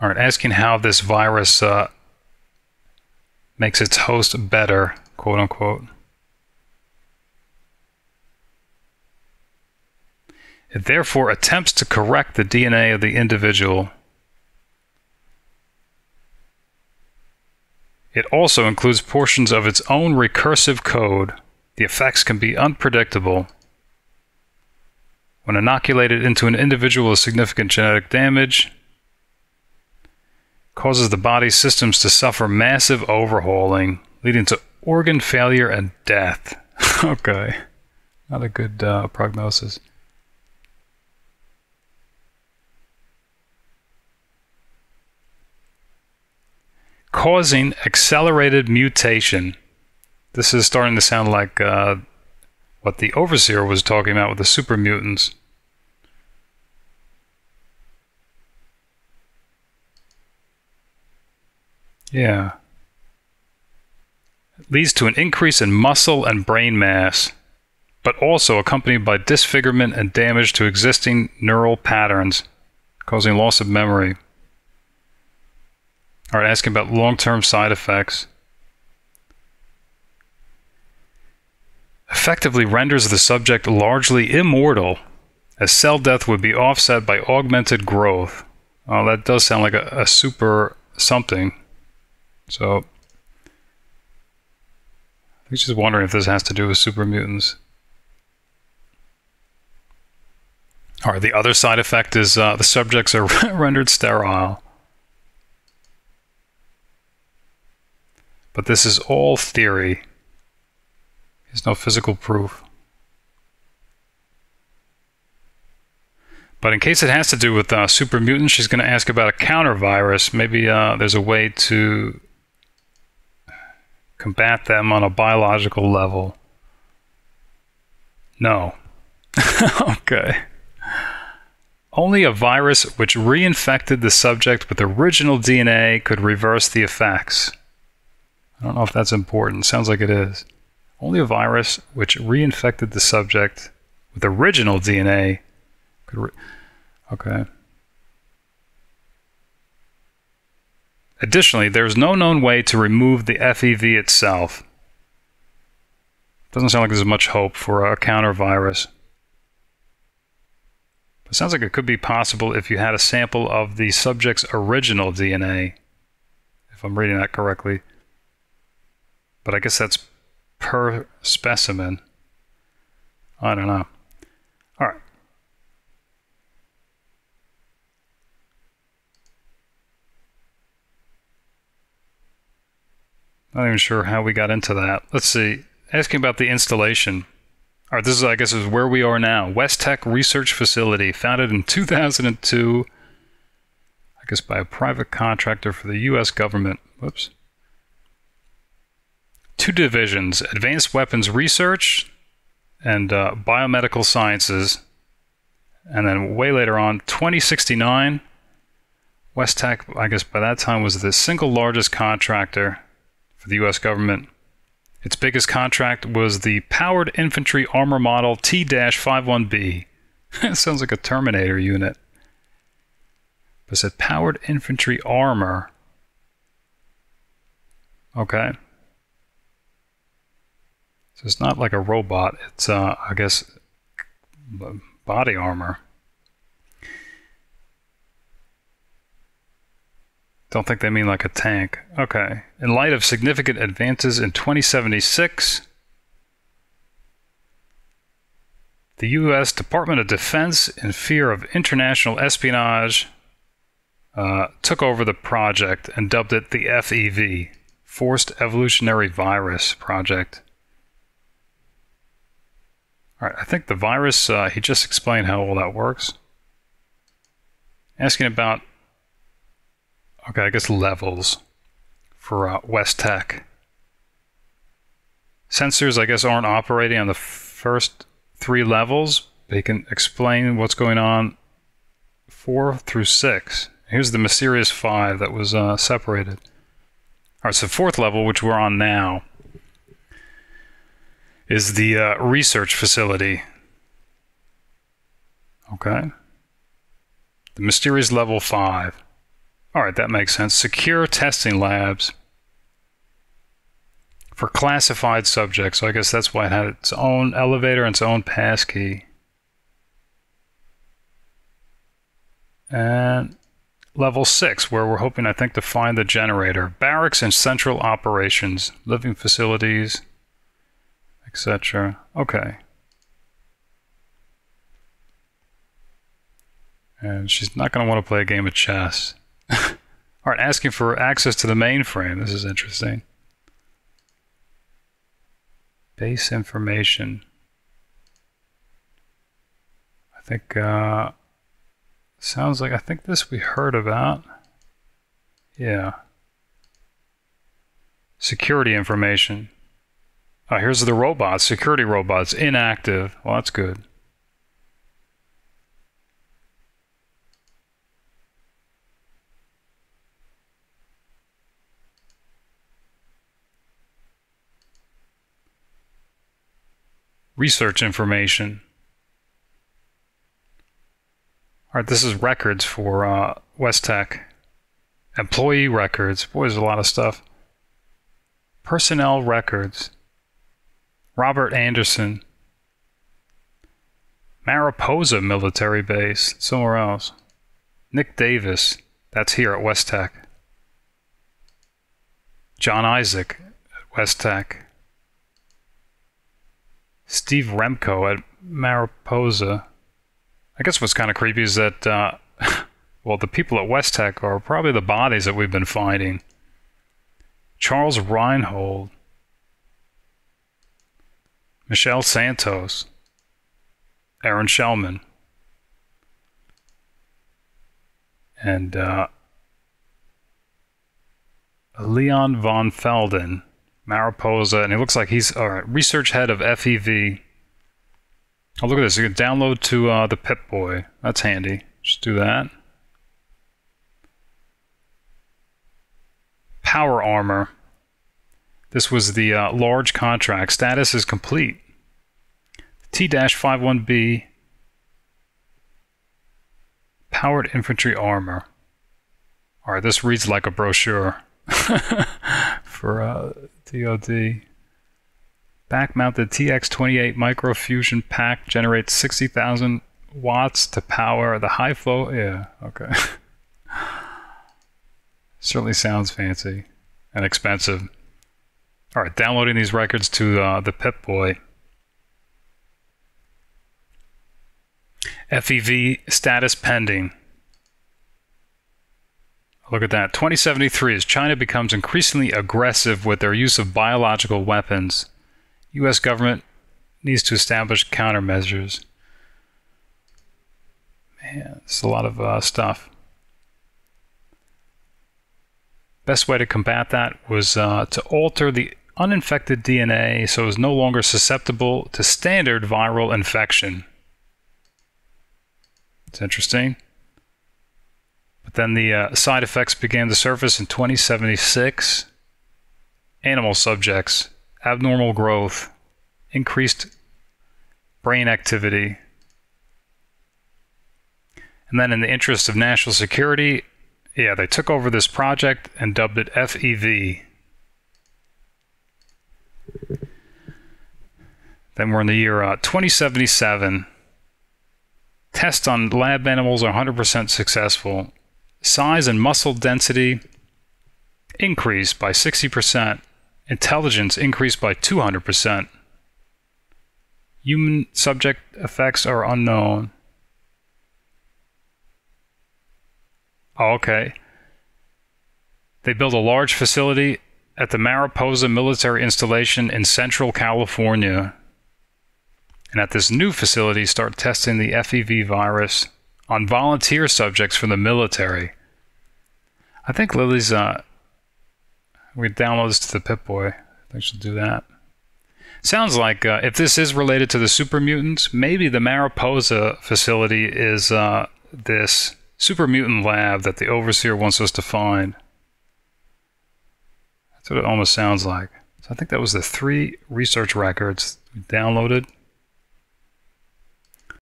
All right, asking how this virus makes its host better, quote unquote. It therefore attempts to correct the DNA of the individual. It also includes portions of its own recursive code. The effects can be unpredictable. When inoculated into an individual with significant genetic damage, causes the body's systems to suffer massive overhauling, leading to organ failure and death. Okay, not a good prognosis. Causing accelerated mutation. This is starting to sound like what the Overseer was talking about with the super mutants. Yeah. It leads to an increase in muscle and brain mass, but also accompanied by disfigurement and damage to existing neural patterns, causing loss of memory. All right, asking about long-term side effects. Effectively renders the subject largely immortal, as cell death would be offset by augmented growth. Oh, that does sound like a super something. So, I'm just wondering if this has to do with super mutants. All right, the other side effect is the subjects are rendered sterile. But this is all theory. There's no physical proof. But in case it has to do with super mutants, she's going to ask about a counter virus. Maybe there's a way to combat them on a biological level. No. Okay. Only a virus which reinfected the subject with original DNA could reverse the effects. I don't know if that's important. Sounds like it is. Only a virus which reinfected the subject with original DNA could okay. Additionally, there is no known way to remove the FEV itself. Doesn't sound like there's much hope for a counter virus. It sounds like it could be possible if you had a sample of the subject's original DNA, if I'm reading that correctly. But I guess that's per specimen. I don't know. All right. Not even sure how we got into that. Let's see. Asking about the installation. All right, this is, I guess, is where we are now. West Tech Research Facility, founded in 2002, I guess by a private contractor for the U.S. government. Whoops. 2 divisions, Advanced Weapons Research and Biomedical Sciences. And then way later on, 2069, West Tech, I guess by that time, was the single largest contractor for the U.S. government. Its biggest contract was the Powered Infantry Armor Model T-51B. Sounds like a Terminator unit. But it said Powered Infantry Armor. Okay. So it's not like a robot. It's, I guess, body armor. Don't think they mean like a tank. Okay. In light of significant advances in 2076, the U.S. Department of Defense, in fear of international espionage, took over the project and dubbed it the FEV, Forced Evolutionary Virus Project. All right, I think the virus, he just explained how all that works. Asking about, okay, I guess levels for West Tech. Sensors, I guess, aren't operating on the first 3 levels. They can explain what's going on 4 through 6. Here's the mysterious 5 that was separated. All right, so 4th level, which we're on now, is the research facility. Okay. The mysterious level 5. All right, that makes sense. Secure testing labs for classified subjects. So I guess that's why it had its own elevator and its own passkey. And level 6, where we're hoping, I think, to find the generator. Barracks and central operations, living facilities, etc. Okay. And she's not going to want to play a game of chess. All right, asking for access to the mainframe. This is interesting. Base information. I think, sounds like, I think this we heard about. Yeah. Security information. Oh, here's the robots, security robots, inactive. Well, that's good. Research information. All right, this is records for West Tech. Employee records. Boy, there's a lot of stuff. Personnel records. Robert Anderson. Mariposa military base. Somewhere else. Nick Davis. That's here at West Tech. John Isaac at West Tech. Steve Remco at Mariposa. I guess what's kind of creepy is that, well, the people at West Tech are probably the bodies that we've been finding. Charles Reinhold. Michelle Santos. Aaron Shellman. And Leon von Felden. Mariposa, and it looks like he's research head of FEV. Oh, look at this. You can download to the Pip-Boy. That's handy. Just do that. Power armor. This was the large contract. Status is complete. T-51B powered infantry armor. All right, this reads like a brochure for DOD. Back-mounted TX28 microfusion pack generates 60,000 watts to power the high flow. Yeah, okay. Certainly sounds fancy and expensive. All right, downloading these records to the Pip-Boy. FEV status pending. Look at that. 2073, as China becomes increasingly aggressive with their use of biological weapons, U.S. government needs to establish countermeasures. Man, it's a lot of stuff. Best way to combat that was to alter the uninfected DNA so it was no longer susceptible to standard viral infection. It's interesting. But then the side effects began to surface in 2076. Animal subjects, abnormal growth, increased brain activity. And then in the interest of national security, yeah, they took over this project and dubbed it FEV. Then we're in the year 2077. Tests on lab animals are 100% successful. Size and muscle density increased by 60%. Intelligence increased by 200%. Human subject effects are unknown. Oh, okay. They built a large facility at the Mariposa military installation in Central California. And at this new facility, start testing the FEV virus on volunteer subjects from the military. I think Lily's, we download this to the Pip-Boy. I think she'll do that. Sounds like if this is related to the super mutants, maybe the Mariposa facility is this super mutant lab that the Overseer wants us to find. That's what it almost sounds like. So I think that was the 3 research records we downloaded.